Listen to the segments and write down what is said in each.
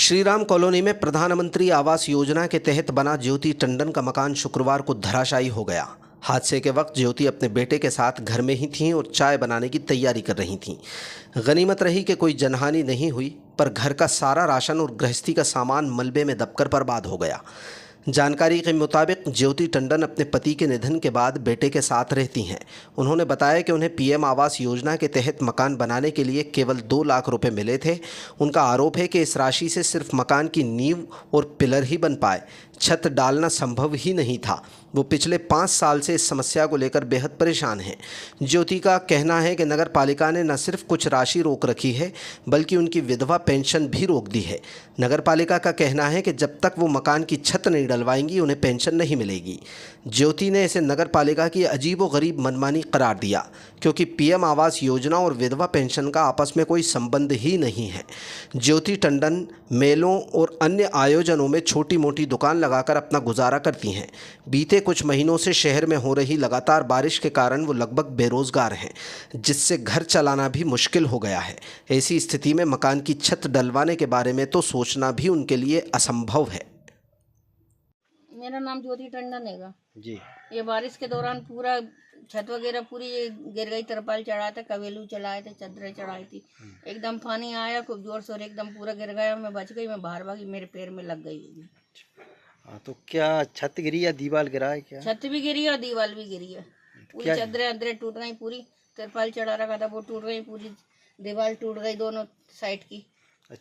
Shriram colony में प्रधानमंत्री आवास योजना के तहत बना ज्योति टंडन का मकान शुक्रवार को धराशायी हो गया। हादसे के वक्त ज्योति अपने बेटे के साथ घर में ही थीं और चाय बनाने की तैयारी कर रही थीं। गनीमत रही कि कोई जनहानि नहीं हुई, पर घर का सारा राशन और गृहस्थी का सामान मलबे में दबकर बर्बाद हो गया। जानकारी के मुताबिक ज्योति टंडन अपने पति के निधन के बाद बेटे के साथ रहती हैं। उन्होंने बताया कि उन्हें पीएम आवास योजना के तहत मकान बनाने के लिए केवल 2 लाख रुपए मिले थे। उनका आरोप है कि इस राशि से सिर्फ मकान की नींव और पिलर ही बन पाए, छत डालना संभव ही नहीं था। वो पिछले 5 साल से इस समस्या को लेकर बेहद परेशान हैं। ज्योति का कहना है कि नगर पालिका ने न सिर्फ कुछ राशि रोक रखी है, बल्कि उनकी विधवा पेंशन भी रोक दी है। नगर पालिका का कहना है कि जब तक वो मकान की छत नहीं डलवाएंगी, उन्हें पेंशन नहीं मिलेगी। ज्योति ने इसे नगर पालिका की अजीबोगरीब मनमानी करार दिया, क्योंकि पीएम आवास योजना और विधवा पेंशन का आपस में कोई संबंध ही नहीं है। ज्योति टंडन मेलों और अन्य आयोजनों में छोटी मोटी दुकान लगाकर अपना गुजारा करती हैं। बीते कुछ महीनों से शहर में हो रही लगातार बारिश के कारण वो लगभग बेरोजगार हैं, जिससे घर चलाना भी मुश्किल हो गया है। ऐसी स्थिति में मकान की छत डलवाने के बारे में तो सोचना भी उनके लिए असंभव है। मेरा नाम ज्योति टंडन हैगा जी। ये बारिश के दौरान पूरा छत वगैरह पूरी ये गिर गई, तरपाल चढ़ाया था, कवेलू चढ़ाए थे, चादरें चढ़ाई थी। एकदम पानी आया खूब जोर से और एकदम पूरा गिर गया। मैं बच गई, मैं बाहर भागी, मेरे पैर में लग गई होगी। हाँ, तो क्या छत गिरी या दीवार गिरा है क्या? छत भी गिरी और दीवार भी गिरी है। पूरी चादरें अंदर टूट गई, पूरी तरपाल चढ़ा रखा था वो टूट गई, पूरी दीवार टूट गई दोनों साइड की।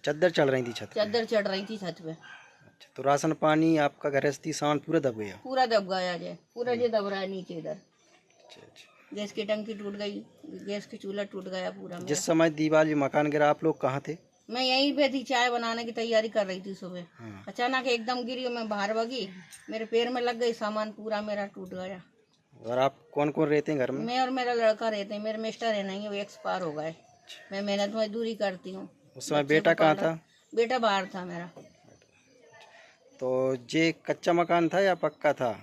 चादर चढ़ रही थी छत पे? चादर चढ़ रही थी छत पे। अच्छा, तो राशन पानी आपका गृहस्थी सामान पूरा दब गया? पूरा दब गया जय, पूरा जो दब रहा है नीचे इधर। अच्छा अच्छा। गैस की टंकी टूट गई, गैस की चूल्हा टूट गया पूरा। जिस समय दीवार मकान गिरा आप लोग कहाँ थे? मैं यहीं पे थी, चाय बनाने की तैयारी कर रही थी सुबह। हाँ। अचानक एकदम गिरी और मैं बाहर भागी, मेरे पैर में लग गई, सामान पूरा मेरा टूट गया। और आप कौन कौन रहते हैं घर में? मैं और मेरा लड़का रहते हैं, मेरे मिस्टर है नहीं, वो एक्सपायर हो गए। मैं मेहनत मजदूरी करती हूँ। उस समय बेटा कहाँ था? बेटा बाहर था मेरा। तो ये कच्चा मकान था या पक्का था?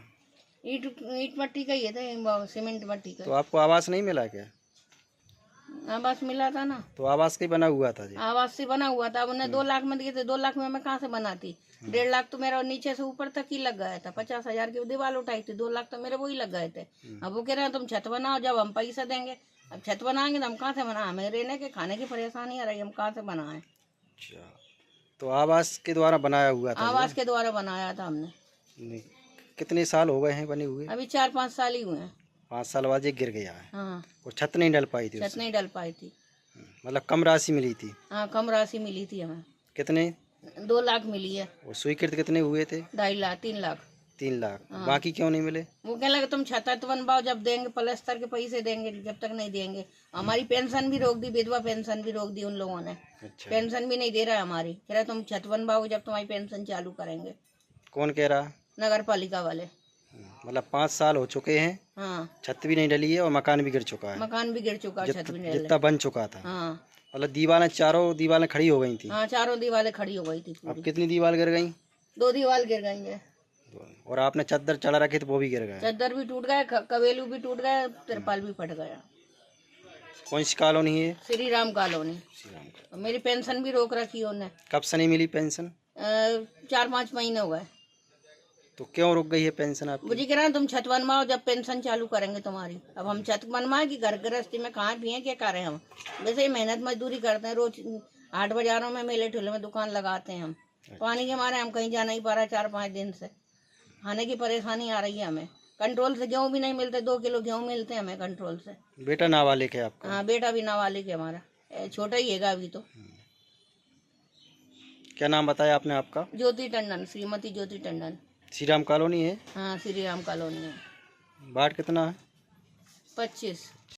ईट मट्टी का ही था, सीमेंट मट्टी का। तो आपको आवास नहीं मिला क्या? आवास मिला था ना। तो आवास का ही बना हुआ था जी? आवास से बना हुआ था, उन्हें 2 लाख में दिए थे। 2 लाख में मैं कहाँ से बनाती? 1.5 लाख तो मेरा नीचे से ऊपर तक ही लग गया था। 50,000 की दीवार उठाई थी, 2 लाख तो मेरे वो ही लग गए थे। अब वो कह रहे हैं तुम छत बनाओ, जब हम पैसा देंगे। अब छत बनाएंगे तो हम कहाँ से बनाए? हमें रहने के खाने की परेशानी आ रही, हम कहाँ से बनाए? अच्छा, तो आवास के द्वारा बनाया हुआ था? आवास के द्वारा बनाया था हमने। नहीं, कितने साल हो गए हैं बने हुए? अभी 4-5 साल ही हुए हैं। 5 साल बाद ये गिर गया है। हाँ, और छत नहीं डल पाई थी छत उससे? नहीं डल पाई थी। मतलब कम राशि मिली थी? हाँ, कम राशि मिली थी हमें। कितने? 2 लाख मिली है। और स्वीकृत कितने हुए थे? 2.5 लाख, 3 लाख। 3 लाख। हाँ। बाकी क्यों नहीं मिले? वो कहने लगे तुम छत बनवाओ, जब देंगे प्लस्तर के पैसे देंगे, जब तक नहीं देंगे। हमारी पेंशन भी रोक दी, विधवा पेंशन भी रोक दी उन लोगों ने। अच्छा। पेंशन भी नहीं दे रहा है हमारी। कह रहा तुम छत बनवाओ, जब तुम्हारी पेंशन चालू करेंगे। कौन कह रहा? नगर पालिका वाले। मतलब 5 साल हो चुके हैं, हाँ, छत भी नहीं डली है और मकान भी गिर चुका है। मकान भी गिर चुका, छत भी नहीं जितना डली। बन चुका था। हाँ मतलब दीवारें, चारों दीवारें खड़ी हो गई थी? हाँ, चारों दीवारें खड़ी हो गई थी अब पूरी। कितनी दीवार गिर गई? 2 दीवार गिर गई है। और आपने चादर चढ़ा रखे तो वो भी गिर गए? चादर भी टूट गए, कवेलू भी टूट गए, तिरपाल भी फट गया। कौन सी कॉलोनी है? श्री राम कॉलोनी। मेरी पेंशन भी रोक रखी है उन्हें। कब से नहीं मिली पेंशन? 4-5 महीने हो गए। तो क्यों रुक गई है पेंशन आपकी? मुझे कह रहा है तुम छत बनवाओ, जब पेंशन चालू करेंगे तुम्हारी। अब हम छत बनवाए कि घर गृहस्थी में कहाँ भी हैं, क्या करें हम? वैसे ही मेहनत मजदूरी करते हैं, रोज 8 बाजारों में, मेले ठेले में दुकान लगाते हैं हम। पानी के मारे हम कहीं जा नहीं पा रहे 4-5 दिन से। खाने की परेशानी आ रही है हमें। कंट्रोल से गेहूँ भी नहीं मिलते, 2 किलो गेहूँ मिलते हैं हमें कंट्रोल से। बेटा नाबालिग है आपका? हाँ, बेटा भी नाबालिग है हमारा, छोटा ही है अभी तो। क्या नाम बताया आपने आपका? ज्योति टंडन, श्रीमती ज्योति टंडन। श्री राम कॉलोनी है? हाँ, श्री राम कॉलोनी है। वार्ड कितना है? 25।